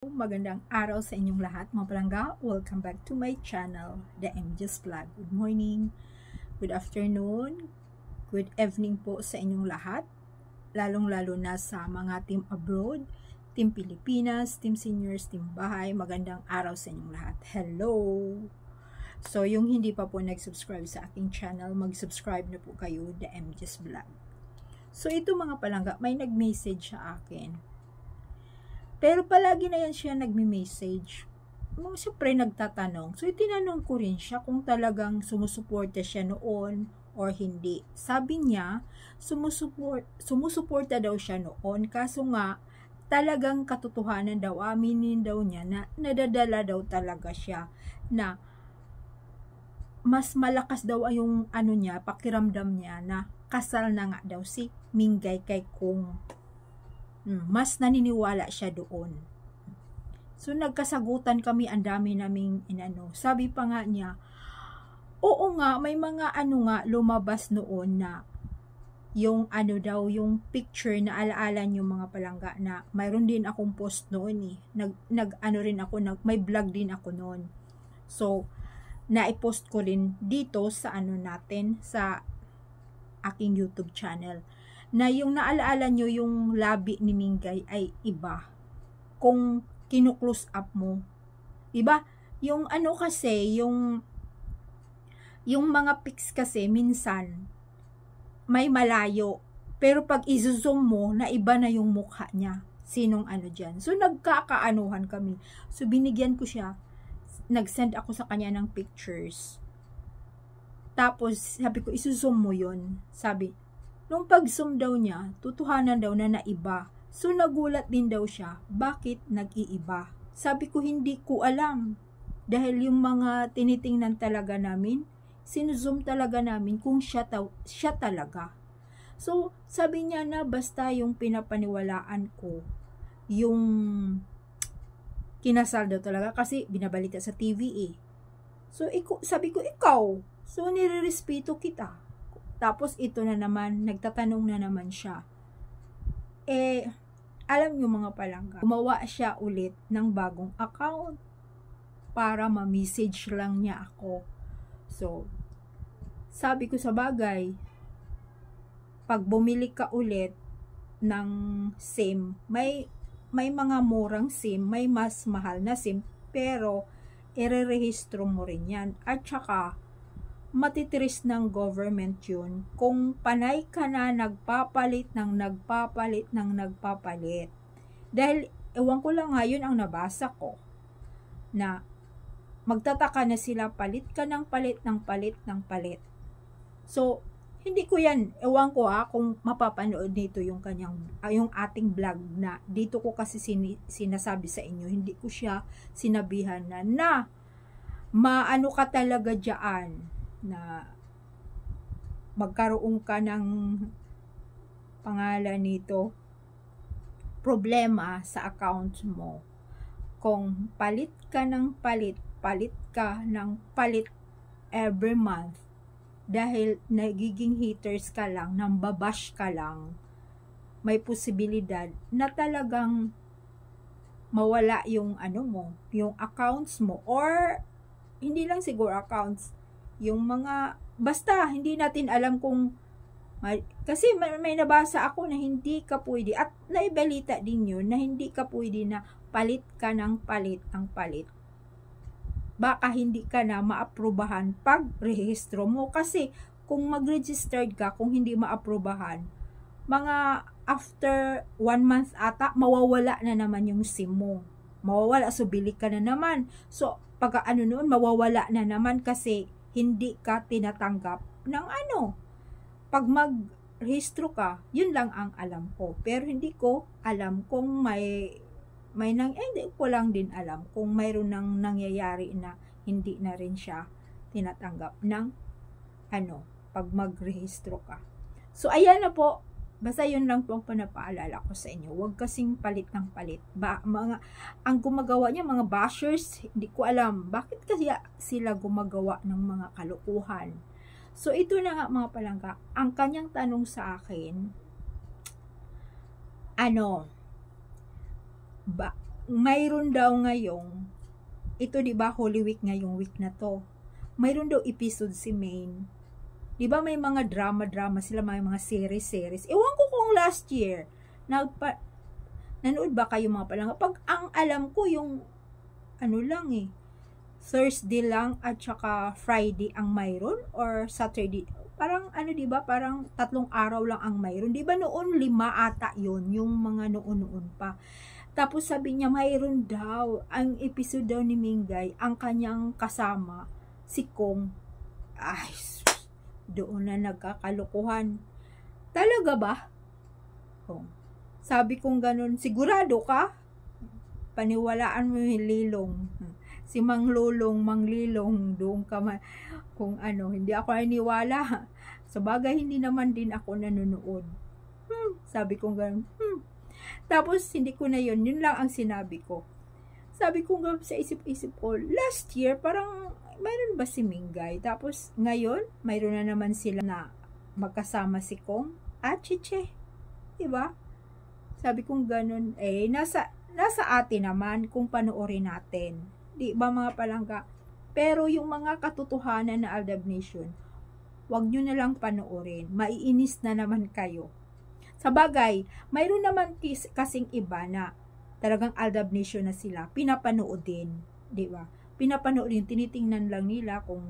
Magandang araw sa inyong lahat mga palangga. Welcome back to my channel, The MJ's Vlog. Good morning, good afternoon, good evening po sa inyong lahat. Lalong-lalo na sa mga team abroad, team Pilipinas, team seniors, team bahay. Magandang araw sa inyong lahat. Hello! So, yung hindi pa po nag-subscribe sa aking channel, mag-subscribe na po kayo, The MJ's Vlog. So, ito mga palangga, may nag-message sa akin. Pero palagi na yan siya nagme-message. Siyempre nagtatanong. So, itinanong ko rin siya kung talagang sumusuporta siya noon or hindi. Sabi niya, sumusuporta daw siya noon. Kaso nga, talagang katotohanan daw, aminin daw niya na nadadala daw talaga siya. Na mas malakas daw yung niya, pakiramdam niya na kasal na nga daw si Mingay kay Kung. Mas naniniwala siya doon. So nagkasagutan kami, ang dami naming inano. Sabi pa nga niya, oo nga, may mga nga lumabas noon na yung daw, yung picture na alaala niyo mga palangga na mayroon din akong post noon rin ako, may vlog din ako noon. So naipost ko rin dito sa natin, sa aking YouTube channel. Na yung naalaala nyo yung labi ni Mingay ay iba. Kung kinu-close up mo. Diba? Yung kasi, yung mga pics kasi minsan may malayo. Pero pag i-zoom mo, na iba na yung mukha niya. Sinong dyan. So nagkakaanuhan kami. So binigyan ko siya. Nag-send ako sa kanya ng pictures. Tapos sabi ko, i-zoom mo yun. Sabi, nung pag-zoom daw niya, tutuhanan daw na naiba. So nagulat din daw siya, bakit nag-iiba? Sabi ko, hindi ko alam. Dahil yung mga tinitingnan talaga namin, sinuzoom talaga namin kung siya talaga. So sabi niya na basta yung pinapaniwalaan ko, yung kinasal daw talaga kasi binabalita sa TV . So sabi ko, ikaw, so nirerespeto kita. Tapos ito na naman, nagtatanong na naman siya. Alam nyo mga palangga, gumawa siya ulit ng bagong account para ma-message lang niya ako. So, sabi ko sa bagay, pag bumili ka ulit ng SIM, may mga murang SIM, may mas mahal na SIM, pero irerehistro mo rin yan. At saka, matitiris ng government yun kung panay ka na nagpapalit. Dahil, ewan ko lang ngayon ang nabasa ko, na magtataka na sila, palit ka ng palit. So, hindi ko yan, ewan ko kung mapapanood dito yung yung ating vlog na, dito ko kasi sinasabi sa inyo, hindi ko siya sinabihan na maano ka talaga dyan, na magkaroon ka ng pangalan nito, problema sa account mo. Kung palit ka ng palit every month, dahil nagiging haters ka lang, nambabash ka lang, may posibilidad na talagang mawala yung yung accounts mo, or hindi lang siguro accounts, yung mga, basta hindi natin alam kung kasi may nabasa ako na hindi ka pwede, at naibalita din yun na hindi ka pwede na palit ka ng palit. Baka hindi ka na maaprubahan pag rehistro mo, kasi kung mag-registered ka, kung hindi maaprubahan, mga after 1 month ata, mawawala na naman yung SIM mo. Mawawala, so bili ka na naman. So pag noon, mawawala na naman kasi hindi ka tinatanggap ng pag mag-rehistro ka. Yun lang ang alam ko. Pero hindi ko alam kung hindi ko lang din alam kung mayroon nang nangyayari na hindi na rin siya tinatanggap ng pag mag-rehistro ka. So ayan na po. Basta yun lang po ang pinapaalala ko sa inyo. Huwag kasing palit ng palit. Ang gumagawa niya, mga bashers, hindi ko alam. Bakit kasi sila gumagawa ng mga kalokohan? So, ito na nga mga palangga. Ang kanyang tanong sa akin, mayroon daw ngayong, ito di ba Holy Week ngayong week na to, mayroon daw episode si Maine. Di ba may mga drama sila, may mga series. Ewan ko kung last year, nanood ba kayo mga palangga? Pag ang alam ko yung, ano lang Thursday lang at saka Friday ang mayroon, or Saturday. Parang ano di ba, parang 3 araw lang ang mayroon. Di ba noon 5 ata yun, yung mga noon pa. Tapos sabi niya mayroon daw, ang episode daw ni Mingay, ang kanyang kasama, si Kong. Ay, doon na nagkakalukuhan. Talaga ba? Oh. Sabi kong ganun, sigurado ka? Paniwalaan mo yung Lilong. Si Mang Lilong, doon ka kung ano, hindi ako naniwala. Sa bagay, hindi naman din ako nanonood. Sabi ko gano'n. Tapos, hindi ko na yun lang ang sinabi ko. Sabi ko nga sa isip-isip ko, last year, parang, mayroon ba si Mingay? Tapos, ngayon, mayroon na naman sila na magkasama si Kong at Chiche. Diba? Sabi kong gano'n, nasa atin naman kung panoorin natin. Di ba mga palangga? Pero yung mga katotohanan na Aldab Nation, wag nyo na lang panoorin. Maiinis na naman kayo. Sa bagay, mayroon naman kasing iba na talagang Aldab Nation na sila, pinapanood din. Di ba? Pinapanood din, tinitingnan lang nila kung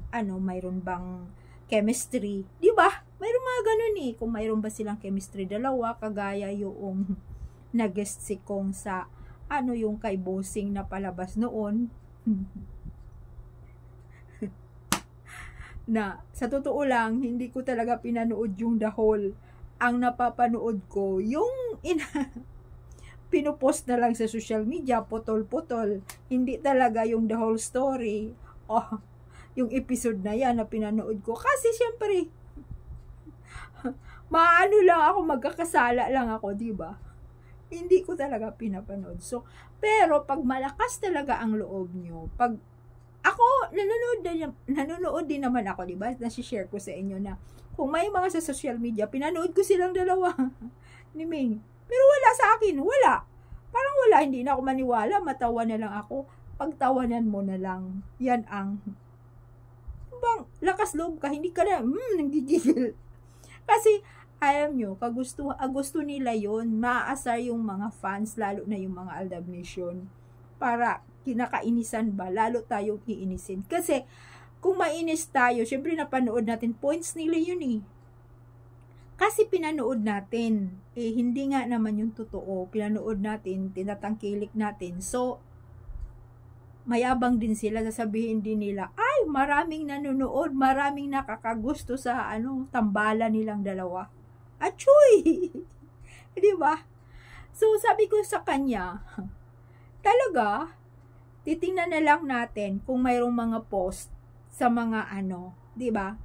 ano, mayroon bang chemistry. Di ba? Mayroon mga ganun kung mayroon ba silang chemistry dalawa, kagaya yung nag-guest si Kong sa ano yung kay Bossing na palabas noon. Na sa totoo lang, hindi ko talaga pinanood yung The Whole. Ang napapanood ko, yung pinupost na lang sa social media, putol-putol. Hindi talaga yung The Whole story. Oh, yung episode na yan na pinanood ko. Kasi syempre, maano lang ako, magkakasala lang ako, di ba? Hindi ko talaga pinapanood. So, pero pag malakas talaga ang loob nyo, pag ako, nanonood din naman ako, di ba? Nasi-share ko sa inyo na kung may mga sa social media, pinanood ko silang dalawa ni Ming. Pero wala sa akin, wala. Parang wala, hindi na ako maniwala, matawa na lang ako. Pagtawanan mo na lang. Yan ang bang lakas loob ka, hindi ka na nanggigigil. Kasi alam nyo, gusto nila yon, maaasar yung mga fans, lalo na yung mga Aldab Nation, para kinakainisan ba, lalo tayong iinisin. Kasi, kung mainis tayo, syempre napanood natin, points nila yun Kasi pinanood natin, hindi nga naman yung totoo, pinanood natin, tinatangkilik natin, so, mayabang din sila, sasabihin din nila, ay, maraming nanonood, maraming nakakagusto sa, tambalan nilang dalawa. Achoy! Di ba? So, sabi ko sa kanya, talaga, titingnan na lang natin kung mayroong mga post sa mga di ba?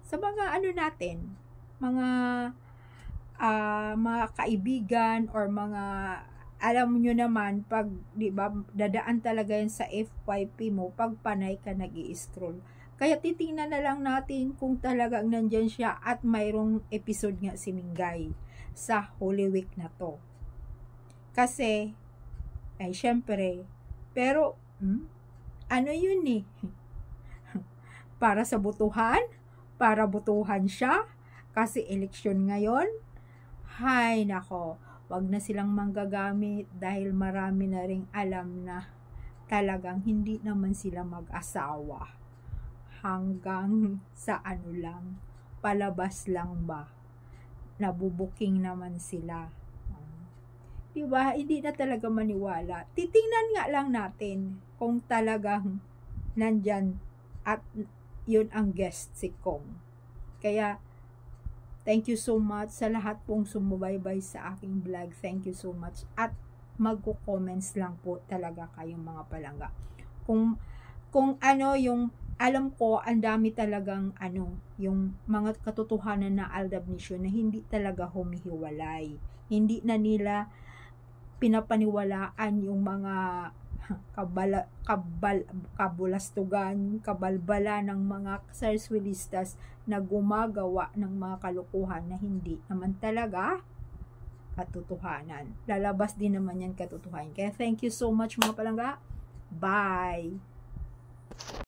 Sa mga natin, mga kaibigan or mga, alam nyo naman, pag, di ba, dadaan talaga yan sa FYP mo, pag panay ka nag-i-scroll. Kaya titingnan na lang natin kung talagang nandyan siya at mayroong episode nga si Mingay sa Holy Week na to. Kasi, ay syempre, pero, ano yun para sa butuhan? Para butuhan siya? Kasi eleksyon ngayon? Hay nako, wag na silang manggagamit dahil marami na ring alam na talagang hindi naman sila mag-asawa. Hanggang sa lang, palabas lang ba, nabubuking naman sila. Diba? Hindi na talaga maniwala. Titingnan nga lang natin kung talagang nandyan at yun ang guest si Kong. Kaya, thank you so much sa lahat pong sumubaybay sa aking vlog. Thank you so much. At magko-comments lang po talaga kayong mga palangga. Kung yung alam ko, ang dami talagang yung mga katotohanan na Aldab Nation na hindi talaga humihiwalay. Hindi na nila pinapaniwalaan yung mga kabulastugan, kabalbala ng mga sarswilistas na gumagawa ng mga kalukuhan na hindi naman talaga katotohanan. Lalabas din naman yan katotohanan. Kaya thank you so much mga palangga. Bye!